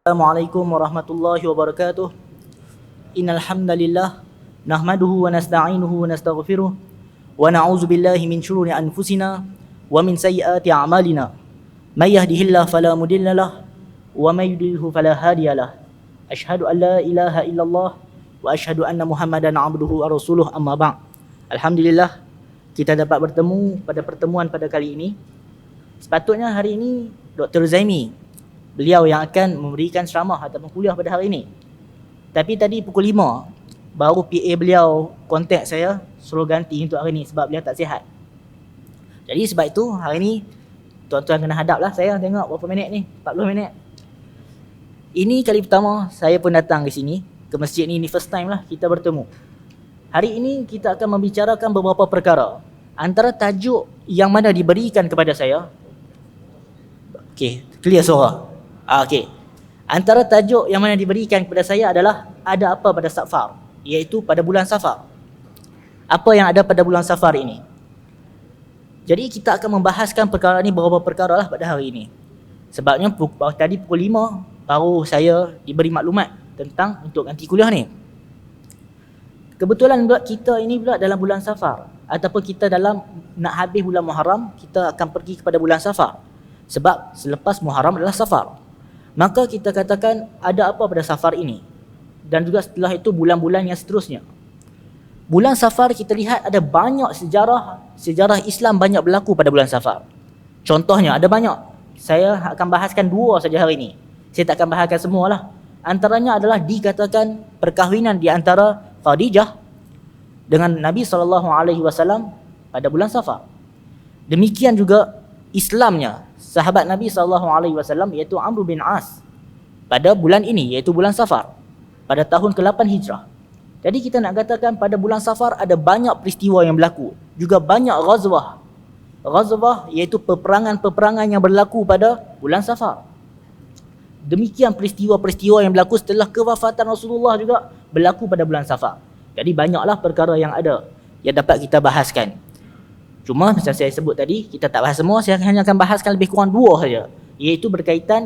Assalamualaikum warahmatullahi wabarakatuh. Innal hamdalillah nahmaduhu wa nasta'inuhu wa nastaghfiruh wa na'udzu billahi min shururi anfusina wa min sayyiati a'malina. May yahdihillahu fala mudilla lahu wa may yudlilhu fala hadiya lahu. Asyhadu an la ilaha illallah wa asyhadu anna Muhammadan 'abduhu wa rasuluh, amma ba'd. Alhamdulillah kita dapat bertemu pada pertemuan pada kali ini. Sepatutnya hari ini Dr. Zaimi, beliau yang akan memberikan ceramah ataupun kuliah pada hari ini. Tapi tadi pukul 5 baru PA beliau kontak saya suruh ganti untuk hari ini sebab beliau tak sihat. Jadi sebab itu hari ini tuan-tuan kena hadap lah saya tengok berapa minit ni, 40 minit. Ini kali pertama saya pun datang ke sini, ke masjid ni first time lah kita bertemu. Hari ini kita akan membicarakan beberapa perkara. Antara tajuk yang mana diberikan kepada saya, okey, clear suara. Okey. Antara tajuk yang mana diberikan kepada saya adalah ada apa pada Safar, iaitu pada bulan Safar. Apa yang ada pada bulan Safar ini? Jadi kita akan membahaskan perkara ni beberapa perkara lah pada hari ini. Sebabnya tadi pukul 5 baru saya diberi maklumat tentang untuk ganti kuliah ni. Kebetulan pula kita ini pula dalam bulan Safar, ataupun kita dalam nak habis bulan Muharram, kita akan pergi kepada bulan Safar. Sebab selepas Muharram adalah Safar. Maka kita katakan ada apa pada Safar ini. Dan juga setelah itu bulan-bulan yang seterusnya. Bulan Safar kita lihat ada banyak sejarah Islam banyak berlaku pada bulan Safar. Contohnya ada banyak. Saya akan bahaskan 2 saja hari ini. Saya tak akan bahaskan semualah. Antaranya adalah dikatakan perkahwinan di antara Khadijah dengan Nabi SAW pada bulan Safar. Demikian juga Islamnya sahabat Nabi SAW iaitu Amr bin As pada bulan ini, iaitu bulan Safar, pada tahun ke-8 Hijrah. Jadi kita nak katakan pada bulan Safar ada banyak peristiwa yang berlaku, juga banyak ghazwah. Ghazwah iaitu peperangan-peperangan yang berlaku pada bulan Safar. Demikian peristiwa-peristiwa yang berlaku setelah kewafatan Rasulullah juga berlaku pada bulan Safar. Jadi banyaklah perkara yang ada yang dapat kita bahaskan. Cuma macam saya sebut tadi, kita tak bahas semua, saya hanya akan bahaskan lebih kurang 2 saja, iaitu berkaitan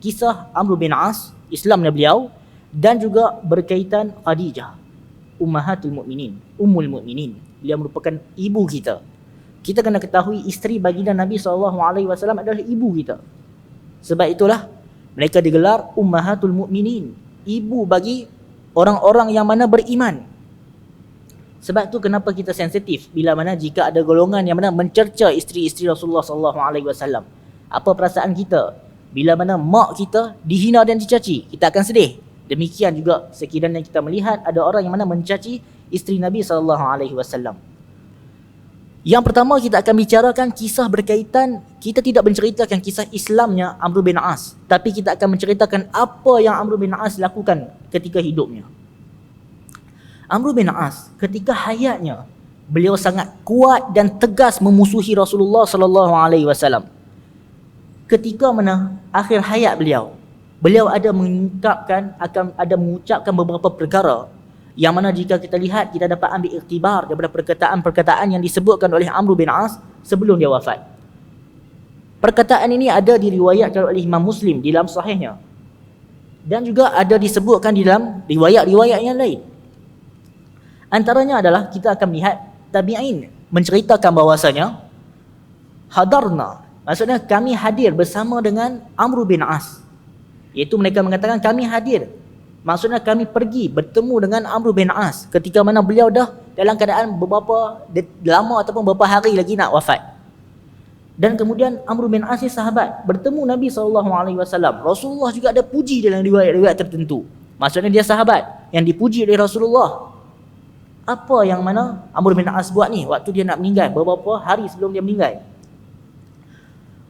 kisah Amr bin As, Islamnya beliau, dan juga berkaitan Khadijah, Ummahatul Mukminin, Ummul Mukminin. Beliau merupakan ibu kita. Kita kena ketahui isteri baginda Nabi SAW adalah ibu kita. Sebab itulah mereka digelar Ummahatul Mukminin, ibu bagi orang-orang yang mana beriman. Sebab tu kenapa kita sensitif bila mana jika ada golongan yang mana mencerca isteri-isteri Rasulullah SAW. Apa perasaan kita bila mana mak kita dihina dan dicaci? Kita akan sedih. Demikian juga sekiranya kita melihat ada orang yang mana mencaci isteri Nabi SAW. Yang pertama kita akan bicarakan kisah berkaitan, kita tidak menceritakan kisah Islamnya Amr bin As, tapi kita akan menceritakan apa yang Amr bin As lakukan ketika hidupnya. Amr bin As ketika hayatnya, beliau sangat kuat dan tegas memusuhi Rasulullah SAW. Ketika mana akhir hayat beliau ada mengucapkan beberapa perkara yang mana jika kita lihat, kita dapat ambil iktibar daripada perkataan-perkataan yang disebutkan oleh Amr bin As sebelum dia wafat. Perkataan ini ada diriwayatkan oleh Imam Muslim di dalam sahihnya, dan juga ada disebutkan di dalam riwayat-riwayat yang lain. Antaranya adalah kita akan melihat tabi'in menceritakan bahawasanya hadarna, maksudnya kami hadir bersama dengan Amr bin As, iaitu mereka mengatakan kami hadir, maksudnya kami pergi bertemu dengan Amr bin As ketika mana beliau dah dalam keadaan beberapa lama ataupun beberapa hari lagi nak wafat. Dan kemudian Amr bin As ni sahabat, bertemu Nabi SAW. Rasulullah juga ada puji dalam riwayat-riwayat tertentu. Maksudnya dia sahabat yang dipuji oleh Rasulullah. Apa yang mana Amr bin As buat ni waktu dia nak meninggal, beberapa hari sebelum dia meninggal?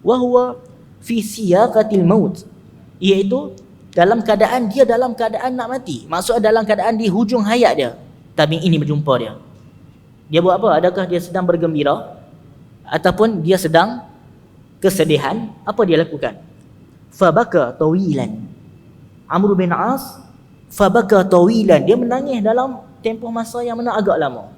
Wa huwa fi siyaqatil maut, iaitu dalam keadaan nak mati. Maksudnya dalam keadaan di hujung hayat dia, tabi'in ini berjumpa dia. Dia buat apa? Adakah dia sedang bergembira ataupun dia sedang kesedihan? Apa dia lakukan? Fabaka tawilan. Amr bin As fabaka tawilan, dia menangis dalam tempoh masa yang mana agak lama.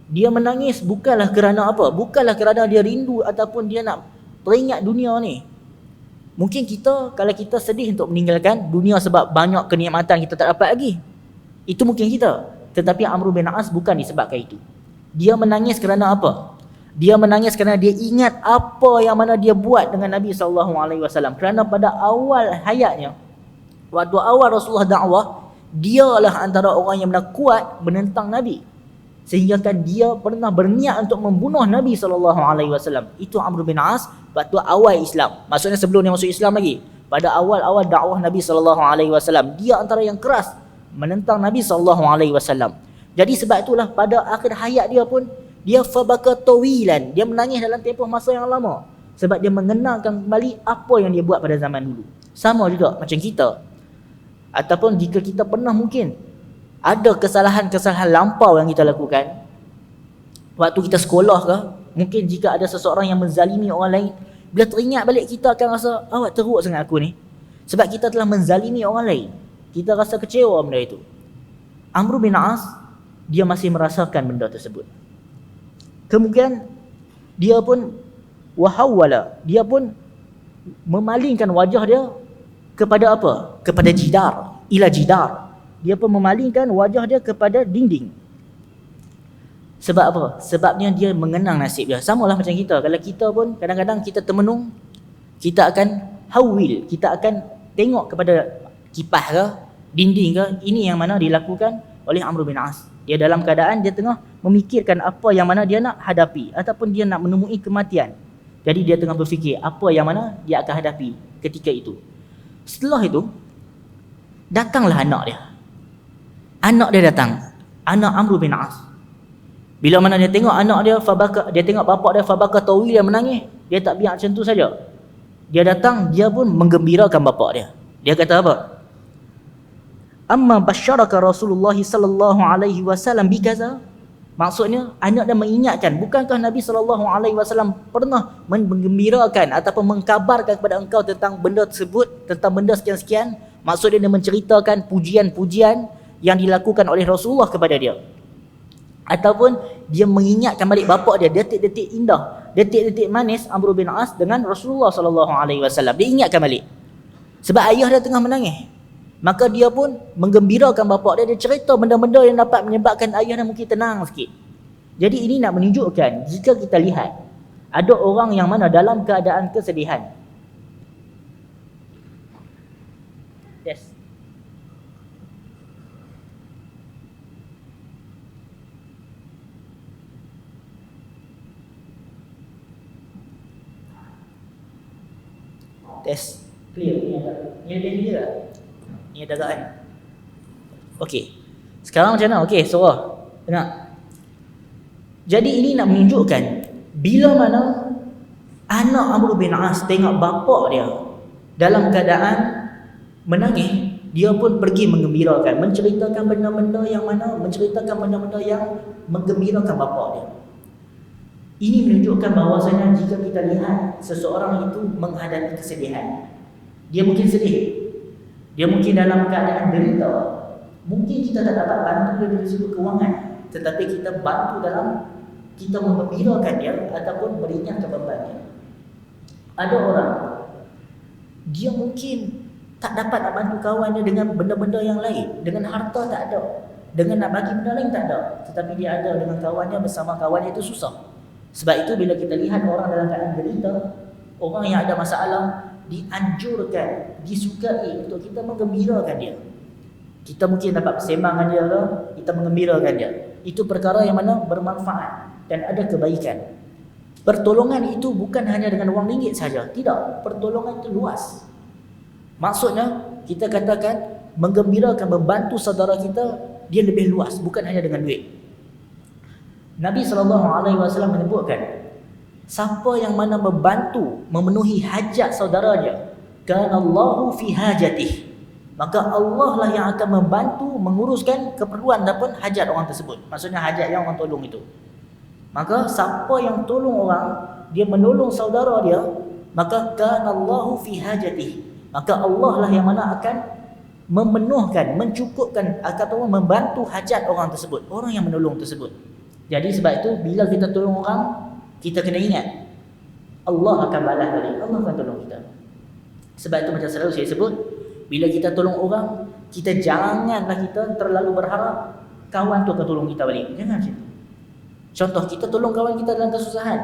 Dia menangis bukanlah kerana apa? Bukanlah kerana dia rindu ataupun dia nak teringat dunia ni. Mungkin kita, kalau kita sedih untuk meninggalkan dunia sebab banyak kenikmatan kita tak dapat lagi, itu mungkin kita. Tetapi Amr bin As bukan disebabkan itu. Dia menangis kerana apa? Dia menangis kerana dia ingat apa yang mana dia buat dengan Nabi SAW. Kerana pada awal hayatnya, waktu awal Rasulullah dakwah, dia adalah antara orang yang benar kuat menentang Nabi. Sehingga kan dia pernah berniat untuk membunuh Nabi SAW. Itu Amr bin As waktu awal Islam. Maksudnya sebelum dia masuk Islam lagi. Pada awal-awal dakwah Nabi SAW, dia antara yang keras menentang Nabi SAW. Jadi sebab itulah pada akhir hayat dia pun, dia fabaka tawilan, dia menangis dalam tempoh masa yang lama. Sebab dia mengenalkan kembali apa yang dia buat pada zaman dulu. Sama juga macam kita. Ataupun jika kita pernah mungkin ada kesalahan-kesalahan lampau yang kita lakukan waktu kita sekolah ke, mungkin jika ada seseorang yang menzalimi orang lain, bila teringat balik kita akan rasa, awak teruk sangat aku ni. Sebab kita telah menzalimi orang lain. Kita rasa kecewa benda itu. Amr bin As, dia masih merasakan benda tersebut. Kemudian dia pun wahawala, dia pun memalingkan wajah dia kepada apa? Kepada jidar, ila jidar. Dia pun memalingkan wajah dia kepada dinding. Sebab apa? Sebabnya dia mengenang nasib dia. Samalah macam kita. Kalau kita pun kadang-kadang kita termenung, kita akan hawil, kita akan tengok kepada kipas ke, dinding ke. Ini yang mana dilakukan oleh Amr bin As. Dia dalam keadaan dia tengah memikirkan apa yang mana dia nak hadapi, ataupun dia nak menemui kematian. Jadi dia tengah berfikir apa yang mana dia akan hadapi ketika itu. Setelah itu, datanglah anak dia. Anak dia datang, anak Amr bin As. Bila mana dia tengok anak dia, dia tengok bapak dia fabaka tawil yang menangis, dia tak biar macam tu saja. Dia datang, dia pun menggembirakan bapak dia. Dia kata apa? Amma basyaraka Rasulullah sallallahu alaihi wasallam bikaza. Maksudnya anak dia mengingatkan, bukankah Nabi sallallahu alaihi wasallam pernah menggembirakan ataupun mengkabarkan kepada engkau tentang benda tersebut, tentang benda sekian-sekian. Maksudnya dia menceritakan pujian-pujian yang dilakukan oleh Rasulullah kepada dia. Ataupun dia mengingatkan balik bapak dia detik-detik indah, detik-detik manis Amr bin As dengan Rasulullah sallallahu alaihi wasallam. Dia ingatkan balik. Sebab ayah dia tengah menangis. Maka dia pun menggembirakan bapak dia, dia cerita benda-benda yang dapat menyebabkan ayah dia mungkin tenang sikit. Jadi ini nak menunjukkan, jika kita lihat ada orang yang mana dalam keadaan kesedihan. Yes. Test. Clear. Ni ada clear tak? Ni ada agak kan? Okey. Sekarang macam mana? Okey, suara. Dengar. Jadi ini nak menunjukkan bila mana anak Amr bin As tengok bapak dia dalam keadaan menangis, dia pun pergi menggembirakan, menceritakan benda-benda yang menggembirakan bapak dia. Ini menunjukkan bahawasanya jika kita lihat seseorang itu menghadapi kesedihan, dia mungkin sedih, dia mungkin dalam keadaan derita, mungkin kita tak dapat bantu dia dari segi kewangan, tetapi kita bantu dalam kita menggembirakan dia ataupun meringankan bebannya. Ada orang, dia mungkin tak dapat nak bantu kawan dia dengan benda-benda yang lain, dengan harta tak ada, dengan nak bagi benda lain tak ada, tetapi dia ada dengan kawannya, bersama kawannya itu susah. Sebab itu bila kita lihat orang dalam keadaan derita, orang yang ada masalah, dianjurkan, disukai untuk kita menggembirakan dia. Kita mungkin dapat bersembang dengan dia ke, kita menggembirakan dia. Itu perkara yang mana bermanfaat dan ada kebaikan. Pertolongan itu bukan hanya dengan wang ringgit saja. Tidak, pertolongan itu luas. Maksudnya, kita katakan menggembirakan, membantu saudara kita, dia lebih luas, bukan hanya dengan duit. Nabi SAW menyebutkan, siapa yang mana membantu memenuhi hajat saudara dia, kanallahu fi hajatih, maka Allah lah yang akan membantu menguruskan keperluan ataupun hajat orang tersebut. Maksudnya hajat yang orang tolong itu. Maka siapa yang tolong orang, dia menolong saudara dia, maka kanallahu fi hajatih, maka Allah lah yang mana akan memenuhkan, mencukupkan ataupun membantu hajat orang tersebut, orang yang menolong tersebut. Jadi sebab itu bila kita tolong orang, kita kena ingat Allah akan balas balik, Allah akan tolong kita. Sebab itu macam selalu saya sebut, bila kita tolong orang, kita janganlah kita terlalu berharap kawan tu akan tolong kita balik. Jangan macam tu. Contoh, kita tolong kawan kita dalam kesusahan,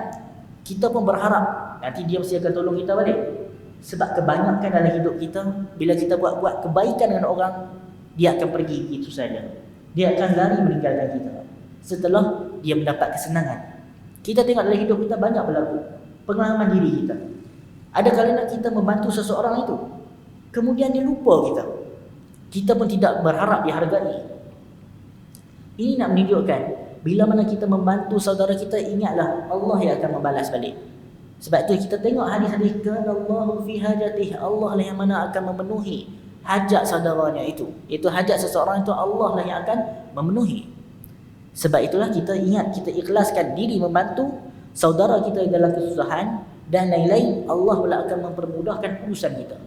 kita pun berharap nanti dia mesti akan tolong kita balik. Sebab kebanyakan dalam hidup kita, bila kita buat kebaikan dengan orang, dia akan pergi gitu saja. Dia akan lari meninggalkan kita setelah dia mendapat kesenangan. Kita tengok dalam hidup kita banyak berlaku pengalaman diri kita. Ada kalanya kita membantu seseorang itu, kemudian dia lupa kita. Kita pun tidak berharap dihargai. Ini nak menunjukkan, bila mana kita membantu saudara kita, ingatlah Allah yang akan membalas balik. Sebab tu kita tengok hadis-hadis, kanallahu fi hajatih, Allah lah yang mana akan memenuhi hajat saudaranya itu. Itu hajat seseorang itu Allah lah yang akan memenuhi. Sebab itulah kita ingat, kita ikhlaskan diri membantu saudara kita dalam kesusahan, dan lain-lain, Allah pula akan mempermudahkan urusan kita.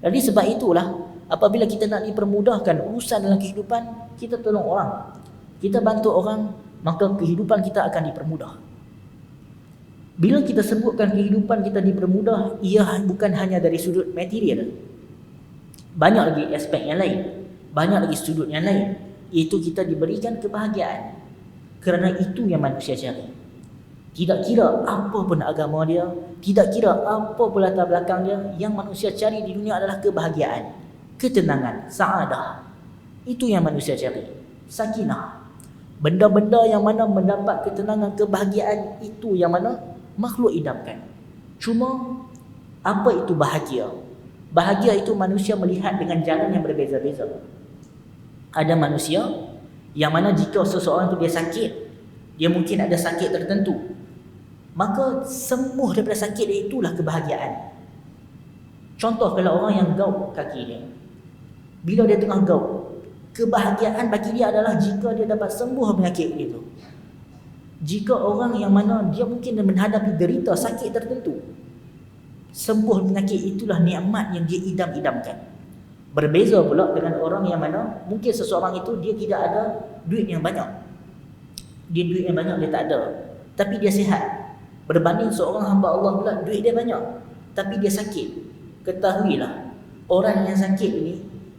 Jadi sebab itulah, apabila kita nak dipermudahkan urusan dalam kehidupan, kita tolong orang, kita bantu orang, maka kehidupan kita akan dipermudah. Bila kita sebutkan kehidupan kita dipermudah, ia bukan hanya dari sudut material. Banyak lagi aspek yang lain, banyak lagi sudut yang lain, iaitu kita diberikan kebahagiaan. Kerana itu yang manusia cari. Tidak kira apa pun agama dia, tidak kira apa pun latar belakang dia, yang manusia cari di dunia adalah kebahagiaan, ketenangan, saadah. Itu yang manusia cari. Sakinah. Benda-benda yang mana mendapat ketenangan, kebahagiaan, itu yang mana makhluk idamkan. Cuma apa itu bahagia? Bahagia itu manusia melihat dengan jalan yang berbeza-beza. Ada manusia yang mana jika seseorang itu dia sakit, dia mungkin ada sakit tertentu, maka sembuh daripada sakit dia, itulah kebahagiaan. Contoh, kalau orang yang gout kaki dia, bila dia tengah gout, kebahagiaan bagi dia adalah jika dia dapat sembuh penyakit itu. Jika orang yang mana dia mungkin menghadapi derita sakit tertentu, sembuh penyakit, itulah nikmat yang dia idam-idamkan. Berbeza pula dengan orang yang mana mungkin seseorang itu dia tidak ada duit yang banyak. Dia duit yang banyak dia tak ada, tapi dia sihat. Berbanding seorang hamba Allah pula duit dia banyak, tapi dia sakit. Ketahuilah, orang yang sakit ini,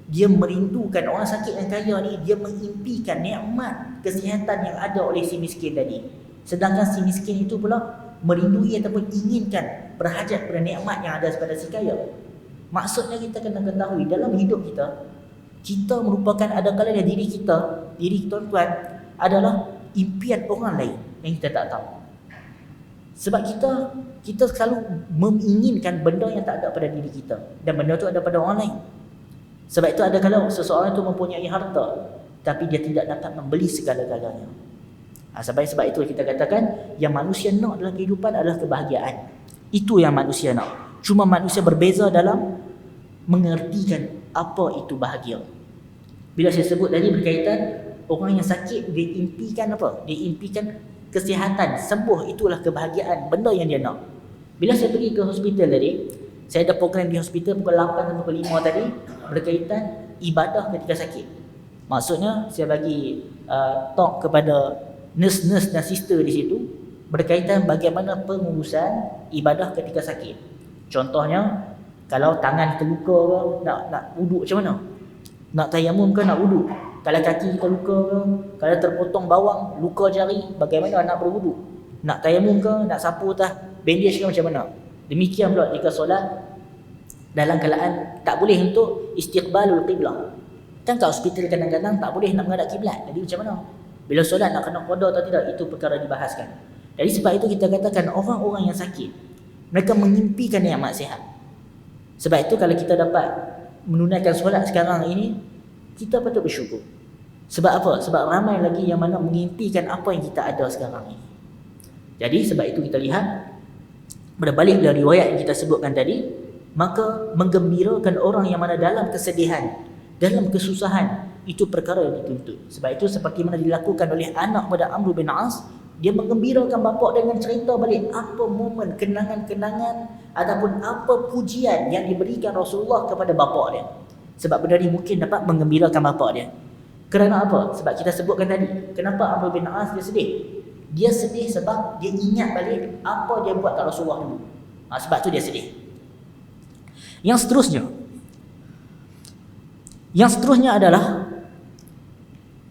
dia merindukan, orang sakit yang kaya ni, dia mengimpikan nikmat kesihatan yang ada oleh si miskin tadi. Sedangkan si miskin itu pula merindui ataupun inginkan, berhajat pada nikmat yang ada pada si kaya. Maksudnya kita kena ketahui, dalam hidup kita, kita merupakan ada kalanya diri kita, diri tuan-tuan, adalah impian orang lain yang kita tak tahu. Sebab kita selalu menginginkan benda yang tak ada pada diri kita, dan benda tu ada pada orang lain. Sebab itu ada kalau seseorang itu mempunyai harta, tapi dia tidak dapat membeli segala-galanya. Sebab itu kita katakan, yang manusia nak dalam kehidupan adalah kebahagiaan. Itu yang manusia nak. Cuma manusia berbeza dalam mengertikan apa itu bahagia. Bila saya sebut tadi berkaitan, orang yang sakit, dia impikan apa? Dia impikan kesihatan, sembuh, itulah kebahagiaan, benda yang dia nak. Bila saya pergi ke hospital tadi, saya ada program di hospital pukul 8 sampai pukul 5 tadi, berkaitan ibadah ketika sakit. Maksudnya saya bagi talk kepada nurse-nurse dan sister di situ berkaitan bagaimana pengurusan ibadah ketika sakit. Contohnya, kalau tangan terluka ke, nak wuduk macam mana? Nak tayamum ke nak wuduk? Kalau kaki kita luka ke, kalau terpotong bawang, luka jari, bagaimana nak berwuduk? Nak tayamum ke, nak sapu atas bandage ke, macam mana? Demikian pula jika solat dalam keadaan tak boleh untuk istiqbalul qiblah. Kan kat hospital kadang-kadang tak boleh nak menghadap kiblat. Jadi macam mana? Bila solat nak kena qada atau tidak, itu perkara dibahaskan. Jadi sebab itu kita katakan orang-orang yang sakit, mereka mengimpikan nikmat sihat. Sebab itu kalau kita dapat menunaikan solat sekarang ini, kita patut bersyukur. Sebab apa? Sebab ramai lagi yang mana mengimpikan apa yang kita ada sekarang ini. Jadi sebab itu kita lihat, berbalik dari riwayat yang kita sebutkan tadi, maka menggembirakan orang yang mana dalam kesedihan, dalam kesusahan, itu perkara yang dituntut. Sebab itu seperti mana dilakukan oleh anak pada Amr bin As, dia menggembirakan bapa dengan cerita balik apa momen, kenangan-kenangan ataupun apa pujian yang diberikan Rasulullah kepada bapa dia. Sebab benda ni mungkin dapat menggembirakan bapa dia. Kerana apa? Sebab kita sebutkan tadi, kenapa Amr bin As dia sedih? Dia sedih sebab dia ingat balik apa dia buat kat Rasulullah dulu. Sebab tu dia sedih. Yang seterusnya, adalah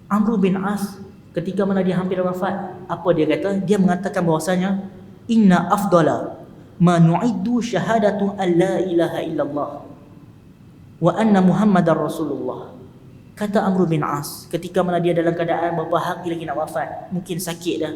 Amr bin As ketika mana dia hampir wafat. Apa dia kata? Dia mengatakan bahawasanya inna afdala ma nu'iddu syahadatu an la ilaha illallah wa anna Muhammadar Rasulullah. Kata Amr bin As ketika mana dia dalam keadaan beberapa hari lagi nak wafat, mungkin sakit dah,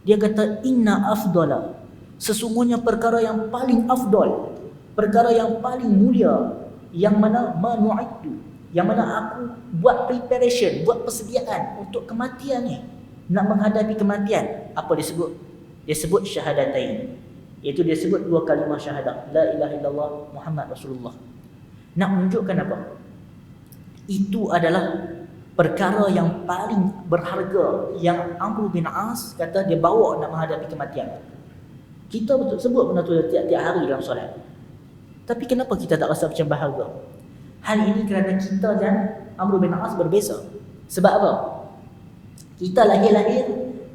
dia kata inna afdala, sesungguhnya perkara yang paling afdal, perkara yang paling mulia, yang mana manu'iddu, yang mana aku buat preparation, buat persediaan untuk kematian ni, nak menghadapi kematian. Apa dia sebut? Dia sebut syahadatain, iaitu dia sebut dua kalimah syahadah, la ilaha illallah Muhammad Rasulullah. Nak menunjukkan apa? Itu adalah perkara yang paling berharga yang Amr bin As kata dia bawa nak menghadapi kematian. Kita betul sebut benda tu tiap-tiap hari dalam solat. Tapi kenapa kita tak rasa macam berharga? Hal ini kerana kita dan Amr bin As berbeza. Sebab apa? Kita lahir-lahir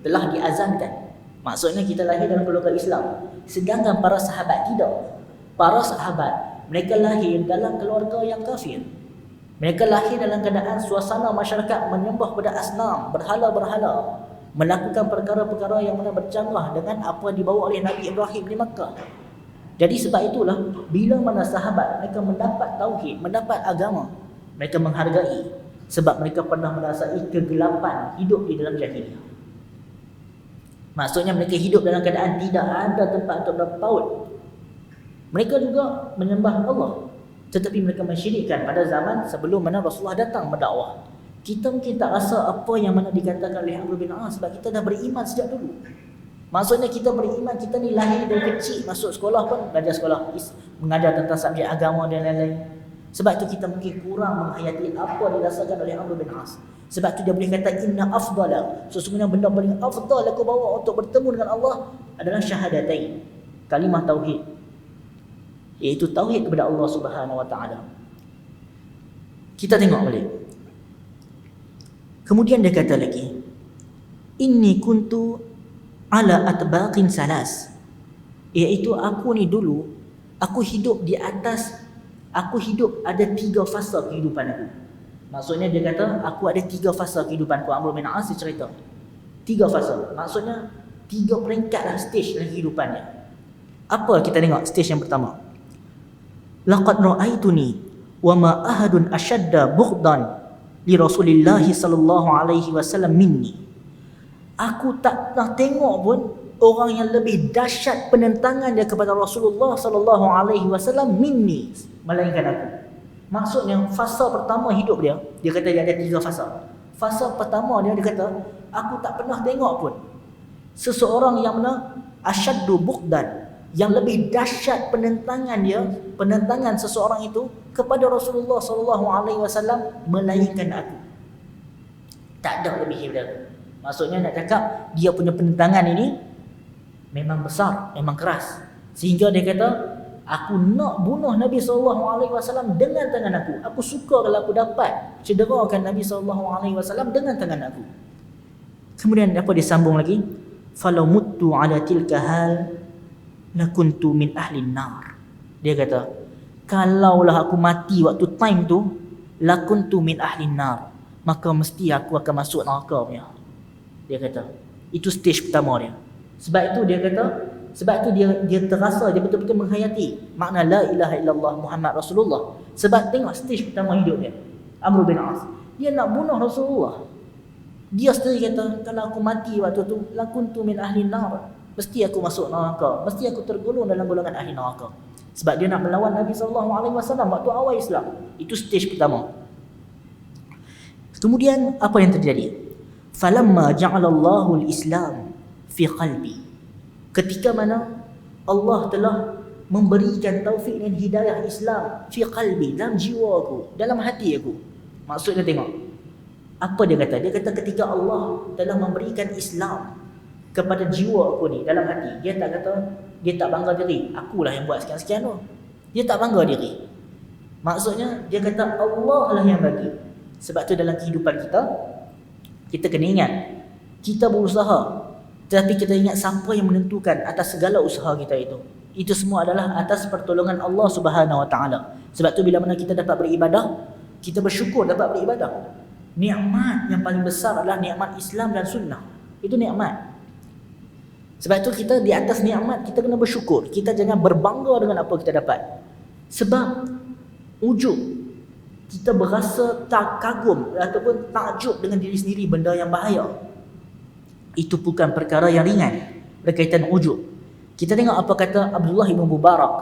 telah diazankan. Maksudnya kita lahir dalam keluarga Islam. Sedangkan para sahabat tidak. Para sahabat, mereka lahir dalam keluarga yang kafir. Mereka lahir dalam keadaan suasana masyarakat menyembah pada asnam, berhala-berhala, melakukan perkara-perkara yang mana bercanggah dengan apa yang dibawa oleh Nabi Ibrahim di Makkah. Jadi sebab itulah bila mana sahabat mereka mendapat tauhid, mendapat agama, mereka menghargai sebab mereka pernah merasai kegelapan hidup di dalam jahiliyah. Maksudnya mereka hidup dalam keadaan tidak ada tempat untuk berpaut. Mereka juga menyembah Allah, tetapi mereka mensyirikkan pada zaman sebelum mana Rasulullah datang berdakwah. Kita mungkin tak rasa apa yang mana dikatakan oleh Amr bin As sebab kita dah beriman sejak dulu. Maksudnya kita beriman, kita ni lahir dari kecil, masuk sekolah pun belajar sekolah, mengajar tentang subjek agama dan lain-lain. Sebab itu kita mungkin kurang menghayati apa dirasakan oleh Amr bin As. Sebab itu dia boleh kata inna afdala, sesungguhnya benda paling afdal aku bawa untuk bertemu dengan Allah adalah syahadatain, kalimah tauhid, iaitu tauhid kepada Allah Subhanahu wa taala. Kita tengok balik. Kemudian dia kata lagi, inni kuntu ala atbaqin salas, iaitu aku ni dulu aku hidup di atas, aku hidup ada 3 fasa kehidupan aku. Maksudnya dia kata aku ada 3 fasa kehidupanku. Amr bin As cerita 3 fasa, maksudnya 3 peringkat lah stage dalam kehidupannya. Apa kita tengok stage yang pertama? Laqad ra'aituni wa ma ahadun ashadda bughdan li Rasulillah sallallahu alaihi wasallam minni. Aku tak pernah tengok pun orang yang lebih dahsyat penentangan dia kepada Rasulullah sallallahu alaihi wasallam minni, melainkan aku. Maksudnya fasa pertama hidup dia kata dia ada 3 fasa. Fasa pertama dia kata aku tak pernah tengok pun seseorang yang mana asyaddu bughdan, yang lebih dahsyat penentangan dia, penentangan seseorang itu kepada Rasulullah sallallahu alaihi wasallam melainkan aku. Tak ada lebih daripada aku. Maksudnya nak cakap dia punya penentangan ini memang besar, memang keras, sehingga dia kata aku nak bunuh Nabi sallallahu alaihi wasallam dengan tangan aku. Aku suka kalau aku dapat cederakan Nabi sallallahu alaihi wasallam dengan tangan aku. Kemudian apa dia sambung lagi? Falau muttu ala tilka hal lakuntu min ahli nar. Dia kata, kalaulah aku mati waktu time tu, lakuntu min ahli nar, maka mesti aku akan masuk neraka punya. Dia kata, itu stage pertama dia. Sebab itu dia kata, sebab itu dia terasa, dia betul-betul menghayati makna la ilaha illallah Muhammad Rasulullah. Sebab tengok stage pertama hidup dia, Amr bin As, dia nak bunuh Rasulullah. Dia sendiri kata, kalau aku mati waktu tu, lakuntu min ahli nar, mesti aku masuk neraka, mesti aku tergolong dalam golongan ahli neraka. Sebab dia nak melawan Nabi SAW waktu awal Islam. Itu stage pertama. Kemudian apa yang terjadi? Falamma ja'alallahu al-Islam fi qalbi, ketika mana Allah telah memberikan taufik dan hidayah Islam fi qalbi, dalam jiwa aku, dalam hati aku. Maksudnya tengok apa dia kata. Dia kata ketika Allah telah memberikan Islam kepada jiwa aku ni, dalam hati, dia tak kata, dia tak bangga diri, akulah yang buat sekian-sekian tu. Dia tak bangga diri. Maksudnya dia kata Allah lah yang bagi. Sebab tu dalam kehidupan kita kena ingat, kita berusaha, tetapi kita ingat siapa yang menentukan atas segala usaha kita itu. Itu semua adalah atas pertolongan Allah Subhanahu Wa Taala. Sebab tu bila mana kita dapat beribadah, kita bersyukur dapat beribadah. Nikmat yang paling besar adalah nikmat Islam dan sunnah. Itu nikmat. Sebab tu kita di atas nikmat kita kena bersyukur. Kita jangan berbangga dengan apa kita dapat. Sebab ujub, kita berasa tak kagum ataupun takjub dengan diri sendiri benda yang bahaya. Itu bukan perkara yang ringan berkaitan ujub. Kita tengok apa kata Abdullah bin Mubarak.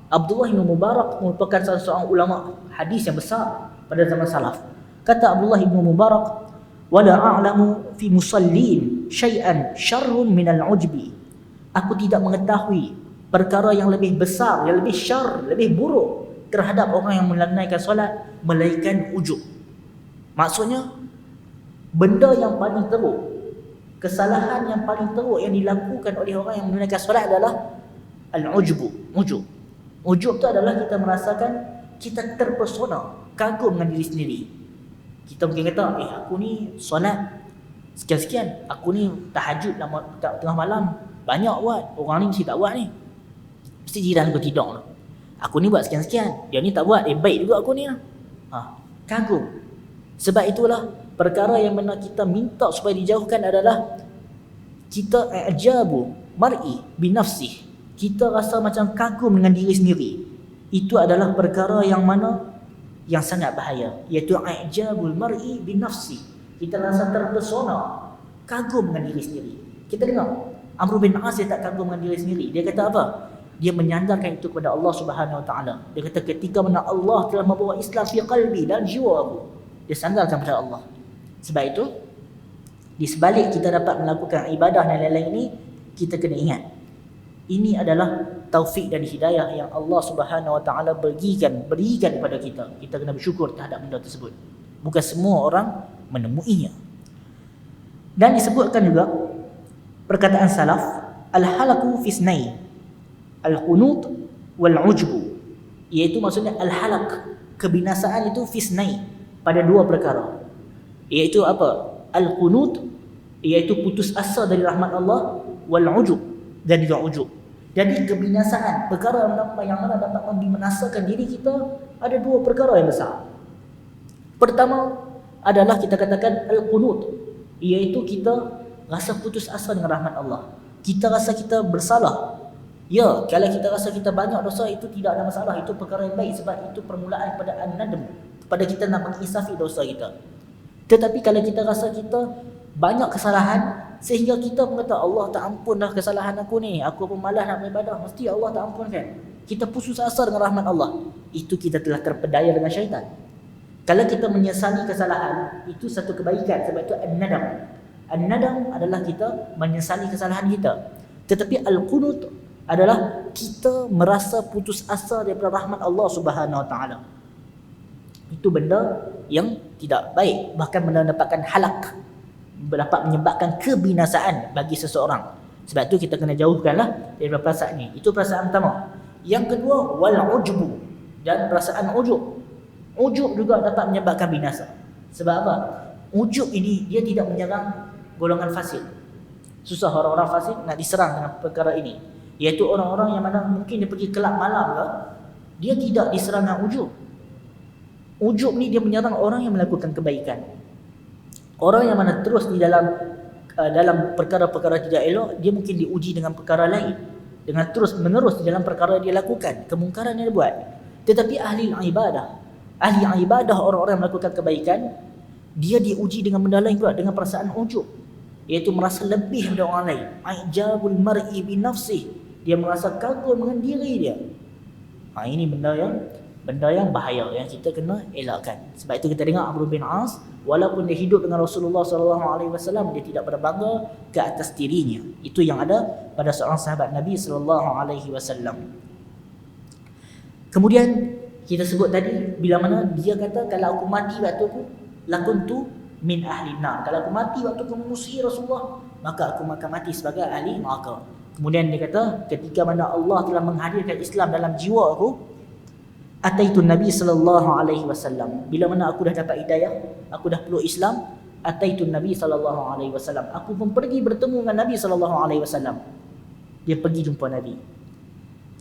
Abdullah bin Mubarak merupakan salah seorang ulama hadis yang besar pada zaman salaf. Kata Abdullah bin Mubarak, "Wala a'lamu fi musallin syai'an syarrun minal ujbi." Aku tidak mengetahui perkara yang lebih besar, yang lebih syar, lebih buruk terhadap orang yang menunaikan solat melainkan ujub. Maksudnya benda yang paling teruk, kesalahan yang paling teruk yang dilakukan oleh orang yang menunaikan solat adalah al-ujbu. Ujub tu adalah kita merasakan kita terpesona, kagum dengan diri sendiri. Kita mungkin kata, aku ni solat sekian-sekian, aku ni tahajud tengah malam banyak buat, orang ni mesti tak buat ni. Mesti jiran aku tidur lah. Aku ni buat sekian-sekian, dia ni tak buat, baik juga aku ni lah. Kagum. Sebab itulah perkara yang mana kita minta supaya dijauhkan adalah kita i'jabu mar'i binafsih. Kita rasa macam kagum dengan diri sendiri. Itu adalah perkara yang mana yang sangat bahaya, iaitu i'jabul mar'i binafsi. Kita rasa terpesona, kagum dengan diri sendiri. Kita dengar Amr bin As dia tak kagum dengan diri sendiri. Dia kata apa? Dia menyandarkan itu kepada Allah Subhanahu Wa Taala. Dia kata ketika mana Allah telah membawa Islam fi qalbi dan jiwa aku, dia sandarkan kepada Allah. Sebab itu di sebalik kita dapat melakukan ibadah dan lain-lain ini, kita kena ingat ini adalah taufik dan hidayah yang Allah Subhanahu Wa Taala berikan kepada kita. Kita kena bersyukur terhadap benda tersebut. Bukan semua orang menemuinya. Dan disebutkan juga perkataan salaf, al-halaku fi isnain, al-qunut wal-ujbu. Iaitu maksudnya al-halak, kebinasaan itu fi isnain, pada dua perkara. Iaitu apa? Al-qunut, iaitu putus asa dari rahmat Allah, wal-ujub, dan juga ujub. Jadi kebinasaan, perkara yang mana dapat membinasakan diri kita, ada dua perkara yang besar. Pertama adalah kita katakan al-qunut, iaitu kita rasa putus asa dengan rahmat Allah. Kita rasa kita bersalah. Ya, kalau kita rasa kita banyak dosa, itu tidak ada masalah, itu perkara yang baik, sebab itu permulaan pada an-nadm, pada kita nak mengisafi dosa kita. Tetapi kalau kita rasa kita banyak kesalahan sehingga kita mengata Allah tak ampun dah kesalahan aku ni, aku pun malas nak beribadah, mesti Allah tak ampunkan. Kita putus asa dengan rahmat Allah. Itu kita telah terpedaya dengan syaitan. Kalau kita menyesali kesalahan, itu satu kebaikan, sebab itu an-nadam. An-nadam adalah kita menyesali kesalahan kita. Tetapi al-qunut adalah kita merasa putus asa daripada rahmat Allah Subhanahu Wa Taala. Itu benda yang tidak baik, bahkan mendapatkan halak, dapat menyebabkan kebinasaan bagi seseorang. Sebab tu kita kena jauhkanlah daripada perasaan ni. Itu perasaan pertama. Yang kedua, wal-ujbu, dan perasaan ujub. Ujub juga dapat menyebabkan binasa. Sebab apa? Ujub ini dia tidak menyerang golongan fasik. Susah orang-orang fasik nak diserang dengan perkara ini. Iaitu orang-orang yang mana mungkin dia pergi kelab malam ke, dia tidak diserang dengan ujub. Ujub ni dia menyerang orang yang melakukan kebaikan. Orang yang mana terus di dalam perkara-perkara tidak elok, dia mungkin diuji dengan perkara lain, dengan terus menerus di dalam perkara dia lakukan, kemungkaran yang dia buat. Tetapi ahli ibadah, orang-orang yang melakukan kebaikan, dia diuji dengan benda lain pula, dengan perasaan ujub, iaitu merasa lebih daripada orang lain. Ijabul mar'i bi nafsih, dia merasa kagum dengan diri dia. Ini benda yang bahaya yang kita kena elakkan. Sebab itu kita dengar Amr bin As, walaupun dia hidup dengan Rasulullah SAW, dia tidak berbangga ke atas dirinya. Itu yang ada pada seorang sahabat Nabi SAW. Kemudian kita sebut tadi, bila mana dia kata, kalau aku mati waktu aku, lakuntu min ahli nar. Kalau aku mati waktu aku memusuhi Rasulullah, maka aku akan mati sebagai ahli neraka. Kemudian dia kata, ketika mana Allah telah menghadirkan Islam dalam jiwa aku, ataitun Nabi sallallahu alaihi wasallam. Bila mana aku dah dapat hidayah, aku dah peluk Islam, ataitun Nabi sallallahu alaihi wasallam. Aku pun pergi bertemu dengan Nabi sallallahu alaihi wasallam. Dia pergi jumpa Nabi.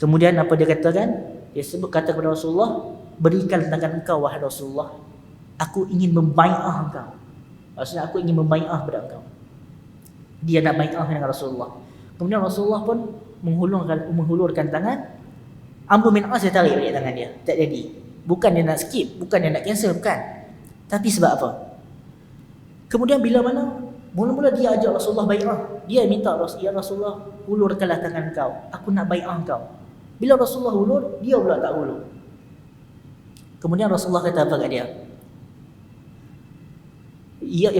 Kemudian apa dia katakan? Dia sebut kata kepada Rasulullah, berikan tangan engkau wahai Rasulullah, aku ingin membai'ah engkau. Maksudnya aku ingin membai'ah kepada engkau. Dia nak bai'ah dengan Rasulullah. Kemudian Rasulullah pun menghulurkan tangan. Amr bin As dia tarik balik tangan dia. Tak jadi. Bukan dia nak skip, bukan dia nak cancel, bukan. Tapi sebab apa? Kemudian bila mana mula-mula dia ajak Rasulullah bai'ah, dia minta ya Rasulullah, hulurkanlah tangan kau. Aku nak bai'ah kau. Bila Rasulullah hulur, dia pula tak hulur. Kemudian Rasulullah kata apa kat dia?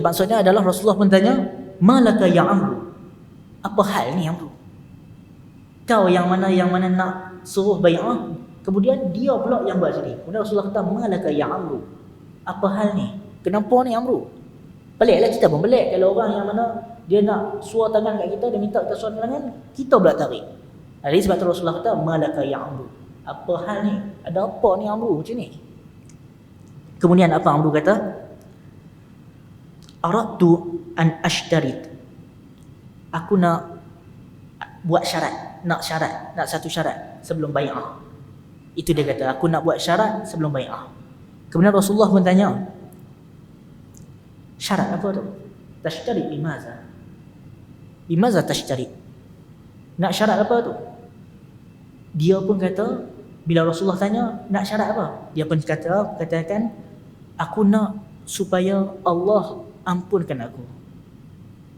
Maksudnya adalah Rasulullah pun tanya, malaka ya Amru? Apa hal ni Amru? Kau yang mana nak suruh bai'ah, kemudian dia pula yang buat sini. Kemudian Rasulullah kata, malaka ya Amru? Apa hal ni? Kenapa ni Amru? Peliklah, kita pun pelik kalau orang yang mana dia nak suar tangan kat kita, dia minta kita suar tangan, kita pula tarik. Jadi sebab tu Rasulullah kata, malaka ya Amru? Apa hal ni? Ada apa ni Amru macam ni? Kemudian apa Amru kata? Aradtu an ashtarit. Aku nak buat syarat, nak satu syarat sebelum bai'ah. Itu dia kata, aku nak buat syarat sebelum bai'ah. Kemudian Rasulullah pun tanya, syarat apa tu? Tashtari bimaza? Bimaza tashtari? Nak syarat apa tu? Dia pun kata, bila Rasulullah tanya, nak syarat apa? Dia pun katakan, aku nak supaya Allah ampunkan aku.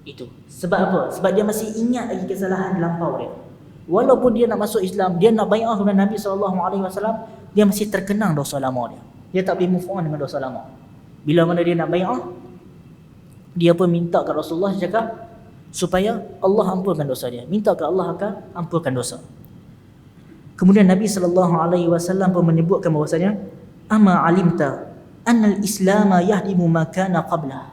Itu. Sebab apa? Sebab dia masih ingat lagi kesalahan lampau dia. Walaupun dia nak masuk Islam, dia nak bai'ah kepada Nabi SAW, dia masih terkenang dosa lama dia. Dia tak boleh move on dengan dosa lama. Bila mana dia nak bai'ah, dia pun minta ke Rasulullah, cakap supaya Allah ampunkan dosa dia. Minta ke Allah akan ampunkan dosa. Kemudian Nabi SAW pun menyebutkan bahawasanya, ama alimta annal islama yahdimu ma kana qablah.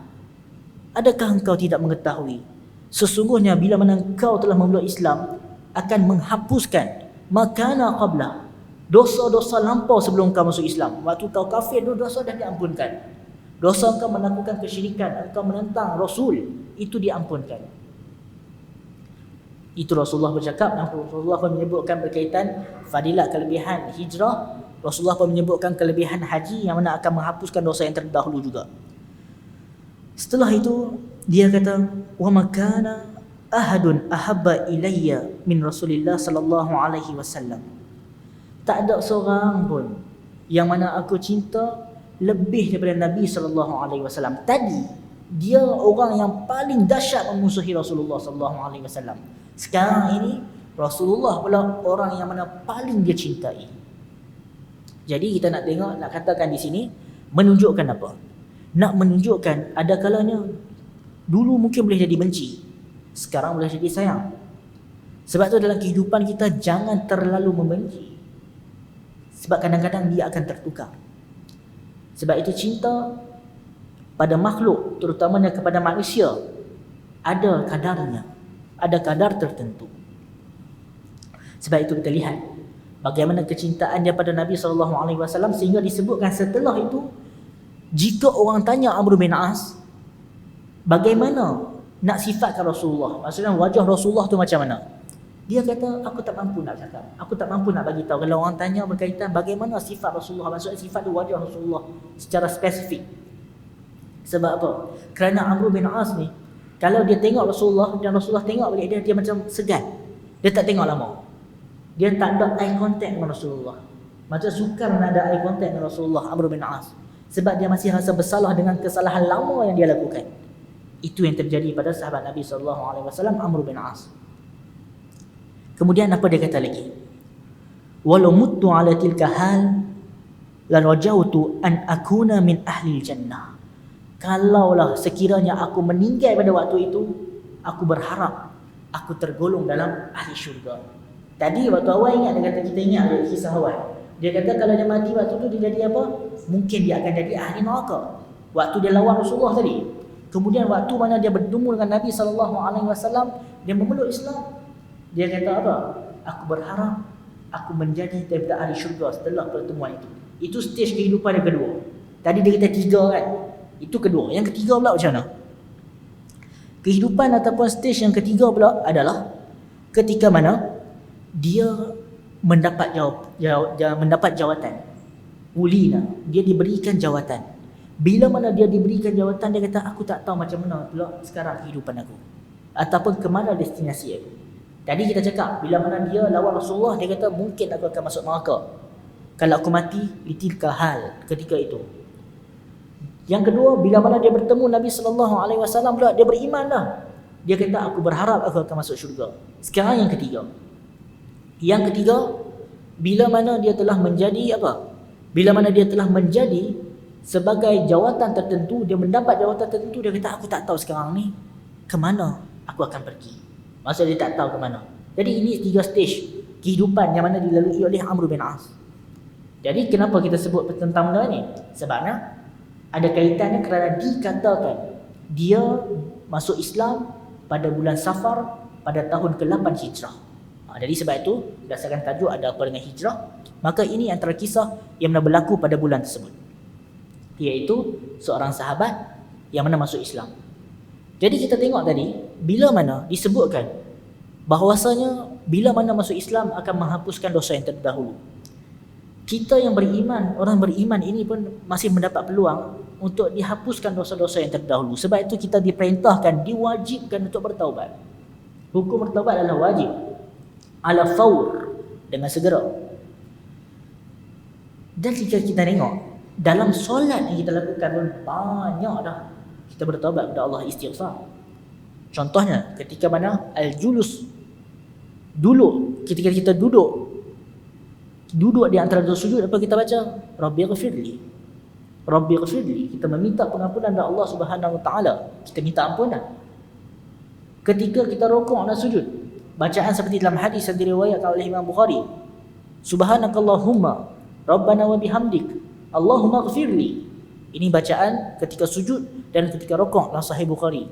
Adakah engkau tidak mengetahui sesungguhnya bila mana engkau telah memeluk Islam akan menghapuskan ma kana qablah, dosa-dosa lampau sebelum kau masuk Islam. Waktu kau kafir, dosa dah diampunkan. Dosa engkau melakukan kesyirikan, engkau menentang Rasul, itu diampunkan. Itu Rasulullah bercakap, dan Rasulullah pun menyebutkan berkaitan fadilat kelebihan hijrah. Rasulullah pun menyebutkan kelebihan haji yang mana akan menghapuskan dosa yang terdahulu juga. Setelah itu dia kata, wa makana ahadun ahabba ilayya min Rasulillah sallallahu alaihi wasallam. Tak ada seorang pun yang mana aku cinta lebih daripada Nabi sallallahu alaihi wasallam. Tadi dia orang yang paling dahsyat memusuhi Rasulullah sallallahu alaihi wasallam. Sekarang ini Rasulullah pula orang yang mana paling dia cintai. Jadi kita nak tengok, nak katakan di sini menunjukkan apa? Nak menunjukkan ada kalanya dulu mungkin boleh jadi benci, sekarang boleh jadi sayang. Sebab tu dalam kehidupan kita jangan terlalu membenci. Sebab kadang-kadang dia akan tertukar. Sebab itu cinta pada makhluk, terutamanya kepada manusia, ada kadarnya, ada kadar tertentu. Sebab itu kita lihat bagaimana kecintaan dia pada Nabi SAW, sehingga disebutkan setelah itu, jika orang tanya Amr bin As, bagaimana nak sifatkan Rasulullah, maksudnya wajah Rasulullah tu macam mana, dia kata, aku tak mampu nak cakap, aku tak mampu nak bagi tahu. Kalau orang tanya berkaitan bagaimana sifat Rasulullah, maksudnya sifat tu wajah Rasulullah secara spesifik. Sebab apa? Kerana Amr bin As ni, kalau dia tengok Rasulullah dan Rasulullah tengok balik dia, dia macam segan. Dia tak tengok lama. Dia tak ada eye contact dengan Rasulullah. Macam sukar nak ada eye contact dengan Rasulullah, Amr bin As. Sebab dia masih rasa bersalah dengan kesalahan lama yang dia lakukan. Itu yang terjadi pada sahabat Nabi SAW, Amr bin As. Kemudian apa dia kata lagi? Walau muttu ala tilka hal la rajautu an akuna min ahli jannah. Kalaulah sekiranya aku meninggal pada waktu itu, aku berharap aku tergolong dalam ahli syurga. Tadi waktu awal ingat, dia kata, kita ingat kisah awal. Dia kata kalau dia mati waktu tu dia jadi apa? Mungkin dia akan jadi ahli neraka. Waktu dia lawan Rasulullah tadi. Kemudian waktu mana dia bertemu dengan Nabi SAW, dia memeluk Islam. Dia kata apa? Aku berharap aku menjadi daripada ahli syurga setelah pertemuan itu. Itu stage kehidupan yang kedua. Tadi dia kata 3 kan? Itu kedua. Yang ketiga pula macam mana? Kehidupan ataupun stage yang ketiga pula adalah ketika mana dia mendapat mendapat jawatan. Ulina, dia diberikan jawatan. Bila mana dia diberikan jawatan, dia kata aku tak tahu macam mana pula sekarang kehidupan aku, ataupun ke mana destinasi aku. Tadi kita cakap bila mana dia lawan Rasulullah, dia kata mungkin aku akan masuk neraka kalau aku mati litilka hal ketika itu. Yang kedua, bila mana dia bertemu Nabi SAW pula, dia beriman dah. Dia kata aku berharap aku akan masuk syurga. Sekarang yang ketiga. Yang ketiga, bila mana dia telah menjadi apa? Bila mana dia telah menjadi sebagai jawatan tertentu, dia mendapat jawatan tertentu, dia kata aku tak tahu sekarang ni ke mana aku akan pergi. Maksudnya dia tak tahu ke mana. Jadi ini 3 stage kehidupan yang mana dilalui oleh Amr bin As. Jadi kenapa kita sebut tentang benda ni? Sebabnya ada kaitannya kerana dikatakan dia masuk Islam pada bulan Safar pada tahun ke-8 Hijrah. Jadi sebab itu berdasarkan tajuk ada apa dengan Hijrah, maka ini antara kisah yang mana berlaku pada bulan tersebut, iaitu seorang sahabat yang mana masuk Islam. Jadi kita tengok tadi bila mana disebutkan bahawasanya bila mana masuk Islam akan menghapuskan dosa yang terdahulu. Kita yang beriman, orang beriman ini pun masih mendapat peluang untuk dihapuskan dosa-dosa yang terdahulu. Sebab itu kita diperintahkan, diwajibkan untuk bertaubat. Hukum bertaubat adalah wajib. Ala faur, dengan segera. Dan jika kita tengok dalam solat yang kita lakukan pun banyak dah kita bertaubat kepada Allah, istighfar. Contohnya ketika mana al-julus, dulu ketika kita duduk di antara dua sujud, apa kita baca? Rabbighfirli, Rabbighfirli. Kita meminta pengampunan dari Allah Subhanahu Wa Taala. Kita minta ampunan. Ketika kita rukuk dan sujud, bacaan seperti dalam hadis yang diriwayatkan oleh Imam Bukhari, Subhanakallahumma Rabbana wa bihamdik Allahumma ghfirli. Ini bacaan ketika sujud dan ketika rukuk dalam Sahih Bukhari.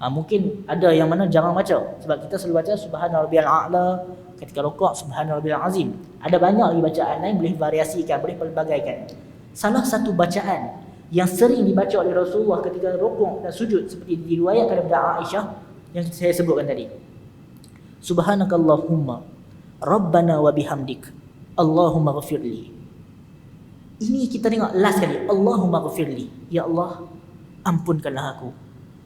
Mungkin ada yang mana jarang baca, sebab kita selalu baca Subhana rabbiyal a'la, ketika rukuk Subhana rabbiyal azim. Ada banyak lagi bacaan lain, boleh variasikan, boleh pelbagaikan. Salah satu bacaan yang sering dibaca oleh Rasulullah ketika rukuk dan sujud seperti diriwayatkan daripada Aisyah yang saya sebutkan tadi, Subhanakallahumma Rabbana wa bihamdik Allahumma ghafirli. Ini kita tengok last kali, Allahumma ghafirli, ya Allah ampunkanlah aku.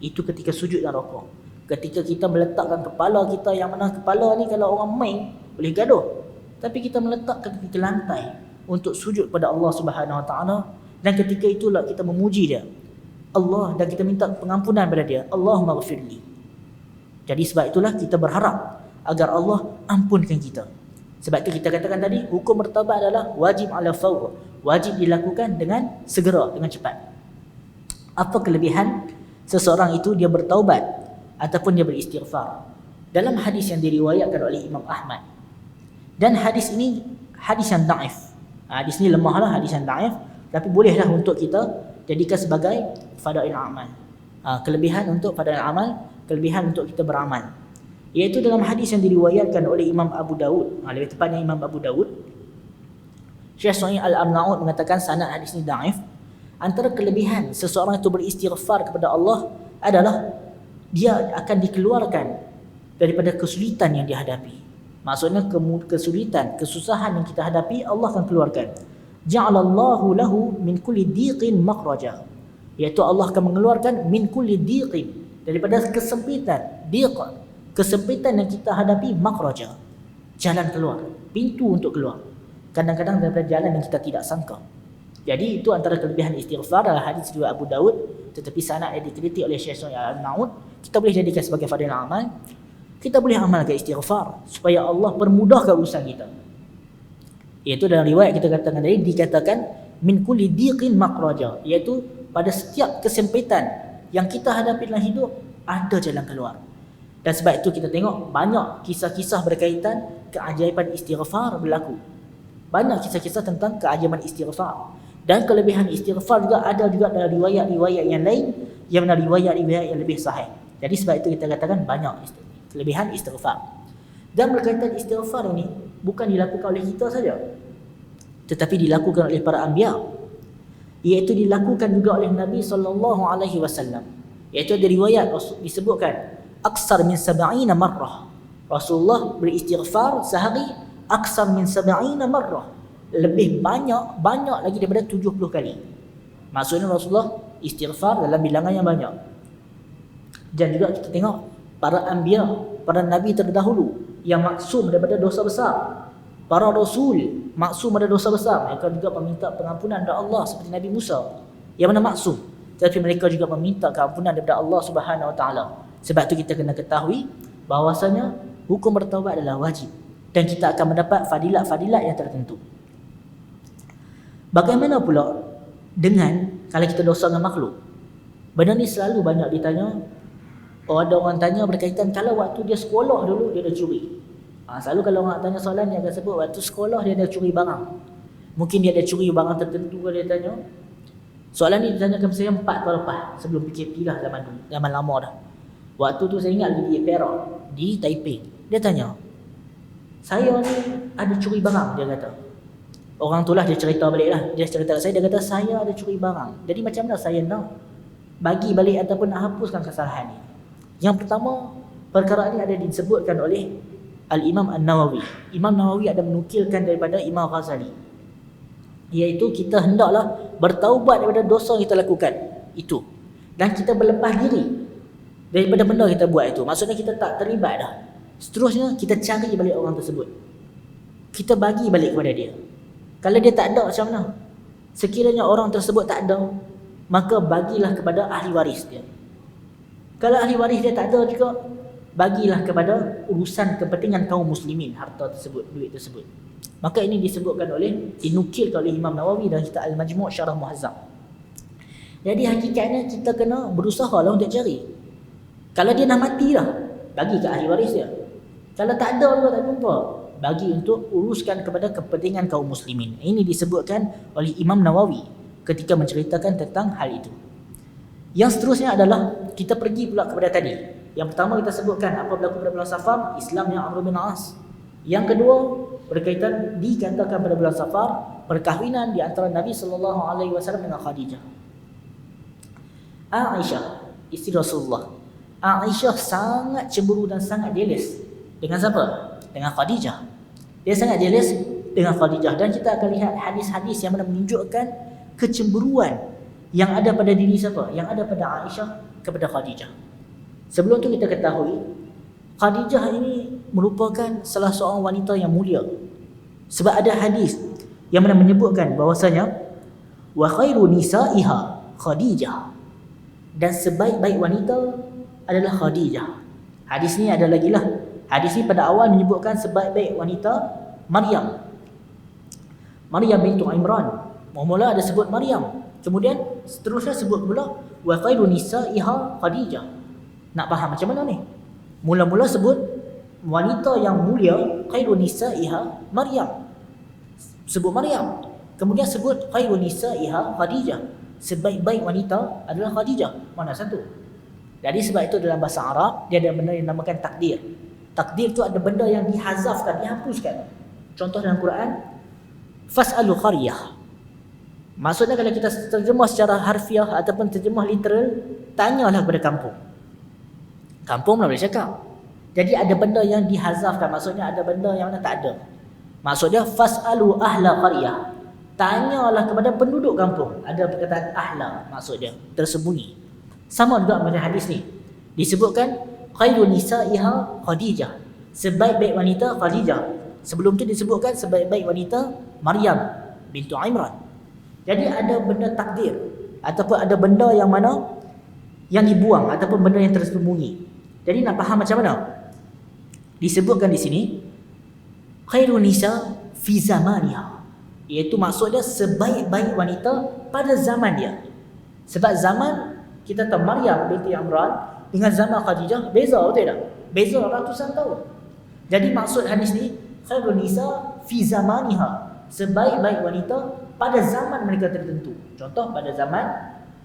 Itu ketika sujud dan rukuk. Ketika kita meletakkan kepala kita, yang mana kepala ni kalau orang main boleh gaduh, tapi kita meletakkan ke lantai untuk sujud pada Allah Subhanahu Wa Taala, dan ketika itulah kita memuji dia Allah dan kita minta pengampunan pada dia, Allahumma ghafirli. Jadi sebab itulah kita berharap agar Allah ampunkan kita. Sebab itu kita katakan tadi, hukum bertaubat adalah wajib ala fawr, wajib dilakukan dengan segera, dengan cepat. Apa kelebihan seseorang itu dia bertaubat ataupun dia beristighfar? Dalam hadis yang diriwayatkan oleh Imam Ahmad, dan hadis ini hadis yang daif. Hadis ini lemahlah, hadis yang daif, tapi bolehlah untuk kita jadikan sebagai fadail amal. Kelebihan untuk fadail amal, kelebihan untuk kita beramal. Iaitu dalam hadis yang diriwayatkan oleh Imam Abu Dawud, lebih tepatnya Imam Abu Dawud, Syekh Shu'aib Al-Arnaud mengatakan sanad hadis ini daif. Antara kelebihan seseorang itu beristighfar kepada Allah adalah dia akan dikeluarkan daripada kesulitan yang dihadapi. Maksudnya kesulitan, kesusahan yang kita hadapi, Allah akan keluarkan. Ja'alallahu lahu min kulli dhiqin makhraja. Iaitu Allah akan mengeluarkan min kulli dhiqin, daripada kesempitan, dhiq, kesempitan yang kita hadapi, makhraja, jalan keluar, pintu untuk keluar. Kadang-kadang daripada jalan yang kita tidak sangka. Jadi itu antara kelebihan istighfar dalam hadis riwayat Abu Dawud, tetapi sanad yang diteliti oleh Syekh Shu'aib Al-Arnaud. Kita boleh jadikan sebagai fadilah amal. Kita boleh amalkan istighfar supaya Allah permudahkan urusan kita. Iaitu dalam riwayat kita katakan tadi, dikatakan min kulli dhiqin makhraja, iaitu pada setiap kesempitan yang kita hadapi dalam hidup ada jalan keluar. Dan sebab itu kita tengok banyak kisah-kisah berkaitan keajaiban istighfar berlaku. Banyak kisah-kisah tentang keajaiban istighfar. Dan kelebihan istighfar juga ada juga dalam riwayat-riwayat yang lain, yang mana riwayat-riwayat yang lebih sahih. Jadi sebab itu kita katakan banyak kelebihan istighfar. Dan berkaitan istighfar ini bukan dilakukan oleh kita saja, tetapi dilakukan oleh para anbiya. Iaitu dilakukan juga oleh Nabi SAW. Iaitu ada riwayat disebutkan aksar min 70 marrah. Rasulullah beristighfar sehari aksar min 70 marrah, lebih banyak lagi daripada 70 kali. Maksudnya Rasulullah istighfar dalam bilangan yang banyak. Dan juga kita tengok para anbiya, para nabi terdahulu yang maksum daripada dosa besar. Para rasul maksum daripada dosa besar, mereka juga meminta pengampunan daripada Allah, seperti Nabi Musa yang mana maksum, tapi mereka juga meminta keampunan daripada Allah Subhanahu Wa Taala. Sebab tu kita kena ketahui bahawasanya hukum bertaubat adalah wajib dan kita akan mendapat fadilat-fadilat yang tertentu. Bagaimana pula dengan kalau kita dosa dengan makhluk? Benda ni selalu banyak ditanya. Ada orang tanya berkaitan kalau waktu dia sekolah dulu dia dah curi. Selalu kalau orang tanya soalan dia akan sebut waktu sekolah dia dah curi barang. Mungkin dia dah curi barang tertentu kalau dia tanya. Soalan ni ditanyakan saya 4 tahun lepas sebelum PKP lah, zaman lama dah. Waktu tu saya ingat lagi di Perak, di Taipei. Dia tanya, saya ni ada curi barang, dia kata. Orang tu lah dia cerita balik lah. Dia cerita kat saya, dia kata saya ada curi barang. Jadi macam mana saya nak bagi balik ataupun nak hapuskan kesalahan ni? Yang pertama, perkara ini ada disebutkan oleh Al-Imam An-Nawawi. Imam Nawawi ada menukilkan daripada Imam Ghazali, iaitu kita hendaklah bertaubat daripada dosa yang kita lakukan itu, dan kita berlepas diri daripada benda kita buat itu. Maksudnya kita tak terlibat dah. Seterusnya kita cari balik orang tersebut, kita bagi balik kepada dia. Kalau dia tak ada, macam mana? Sekiranya orang tersebut tak ada, maka bagilah kepada ahli waris dia. Kalau ahli waris dia tak ada juga, bagilah kepada urusan kepentingan kaum muslimin harta tersebut, duit tersebut. Maka ini disebutkan oleh, dinukilkan oleh Imam Nawawi dalam kitab Al-Majmu' Syarah Muhazzam. Jadi hakikatnya kita kena berusaha lah untuk cari. Kalau dia dah mati dah, bagi ke ahli waris dia. Kalau tak ada juga, tak jumpa, bagi untuk uruskan kepada kepentingan kaum muslimin. Ini disebutkan oleh Imam Nawawi ketika menceritakan tentang hal itu. Yang seterusnya adalah kita pergi pula kepada tadi. Yang pertama kita sebutkan apa berlaku pada bulan Safar, Islamnya Amr bin As. Yang kedua berkaitan dikatakan pada bulan Safar perkahwinan di antara Nabi SAW dengan Khadijah. Aisyah, isteri Rasulullah. Aisyah sangat cemburu dan sangat jealous dengan siapa? Dengan Khadijah. Dia sangat jealous dengan Khadijah, dan kita akan lihat hadis-hadis yang mana menunjukkan kecemburuan yang ada pada diri siapa? Yang ada pada Aisyah kepada Khadijah. Sebelum tu kita ketahui Khadijah ini merupakan salah seorang wanita yang mulia. Sebab ada hadis yang mana menyebutkan bahwasanya wa khairu nisaiha Khadijah, dan sebaik-baik wanita adalah Khadijah. Hadis ni ada lagi lah. Hadis ni pada awal menyebutkan sebaik-baik wanita Maryam bintu Imran. Mula-mula ada sebut Maryam, kemudian seterusnya sebut pula wa khairu nisaiha Khadijah. Nak faham macam mana ni? Mula-mula sebut wanita yang mulia, khairu nisaiha Maryam, sebut Maryam. Kemudian sebut khairu nisaiha Khadijah, sebaik-baik wanita adalah Khadijah. Mana satu? Jadi sebab itu dalam bahasa Arab dia ada benda yang dinamakan takdir. Takdir tu ada benda yang dihazafkan, dihapuskan. Contoh dalam Quran, fas'alu qaryah. Maksudnya kalau kita terjemah secara harfiah ataupun terjemah literal, tanyalah kepada kampung. Kampung mana boleh cakap. Jadi ada benda yang dihazafkan, maksudnya ada benda yang mana tak ada. Maksudnya fas'alu ahla qaryah, tanyalah kepada penduduk kampung. Ada perkataan ahla, maksudnya tersembunyi. Sama juga macam hadis ni, disebutkan khairu nisaiha Khadijah, sebaik-baik wanita Khadijah. Sebelum tu disebutkan sebaik-baik wanita Maryam bintu Imran. Jadi ada benda takdir ataupun ada benda yang mana yang dibuang ataupun benda yang tersembunyi. Jadi nak faham macam mana? Disebutkan di sini khairu nisa fi zamaniha, iaitu maksudnya sebaik-baik wanita pada zaman dia. Sebab zaman kita tahu Maryam binti Imran dengan zaman Khadijah beza, betul tak? Beza ratusan tahun. Jadi maksud hadis ni khairun nisa fi zamaniha, sebaik-baik wanita pada zaman mereka tertentu. Contoh pada zaman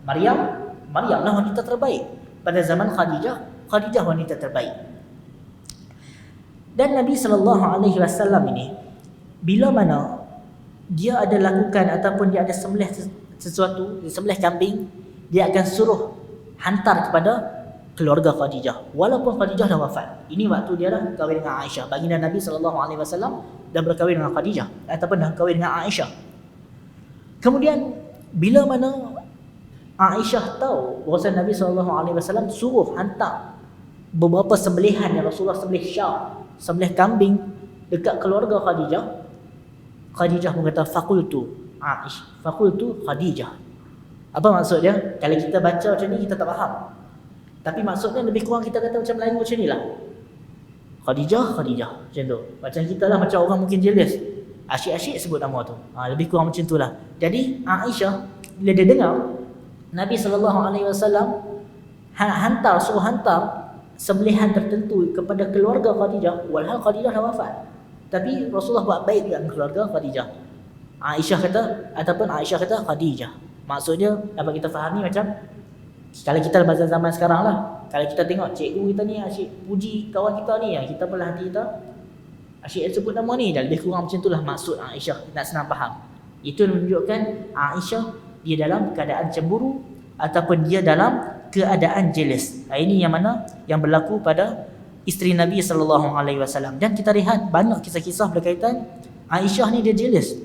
Maryam lah wanita terbaik. Pada zaman Khadijah wanita terbaik. Dan Nabi SAW ini bila mana dia ada lakukan ataupun dia ada sembelih sesuatu, dia sembelih kambing, dia akan suruh hantar kepada keluarga Khadijah walaupun Khadijah dah wafat. Ini waktu dia dah kahwin dengan Aisyah. Baginda Nabi SAW dah berkahwin dengan Khadijah ataupun dah kahwin dengan Aisyah. Kemudian bila mana Aisyah tahu bahawa Nabi SAW suruh hantar beberapa sembelihan yang Rasulullah sembelih syar, sembelih kambing dekat keluarga Khadijah, Khadijah pun kata fakultu Aisyah, fakultu Khadijah. Apa maksud dia? Kalau kita baca macam ni kita tak faham, tapi maksudnya lebih kurang kita kata macam Melayu macam ni lah, Khadijah, Khadijah macam tu. Macam kita lah, macam orang mungkin jealous, asyik-asyik sebut nama tu, lebih kurang macam tu lah. Jadi Aisyah bila dia dengar Nabi SAW suruh hantar sembelihan tertentu kepada keluarga Khadijah, walhal Khadijah dah wafat, tapi Rasulullah buat baik dengan keluarga Khadijah. Aisyah kata Khadijah. Maksudnya dapat kita fahami macam kalau kita dalam zaman sekarang lah, kalau kita tengok cikgu kita ni asyik puji kawan kita ni, yang kita pula hati kita asyik sebut nama ni, dan lebih kurang macam itulah maksud Aisyah, nak senang faham. Itu menunjukkan Aisyah dia dalam keadaan cemburu ataupun dia dalam keadaan jealous. Ini yang mana yang berlaku pada isteri Nabi SAW. Dan kita lihat banyak kisah-kisah berkaitan Aisyah ni dia jealous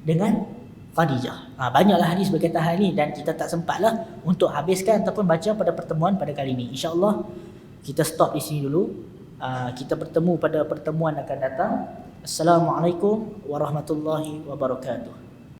dengan Khadijah. Banyaklah hadis berkaitan hal ini dan kita tak sempatlah untuk habiskan ataupun baca pada pertemuan pada kali ini. InsyaAllah kita stop di sini dulu. Kita bertemu pada pertemuan akan datang. Assalamualaikum warahmatullahi wabarakatuh.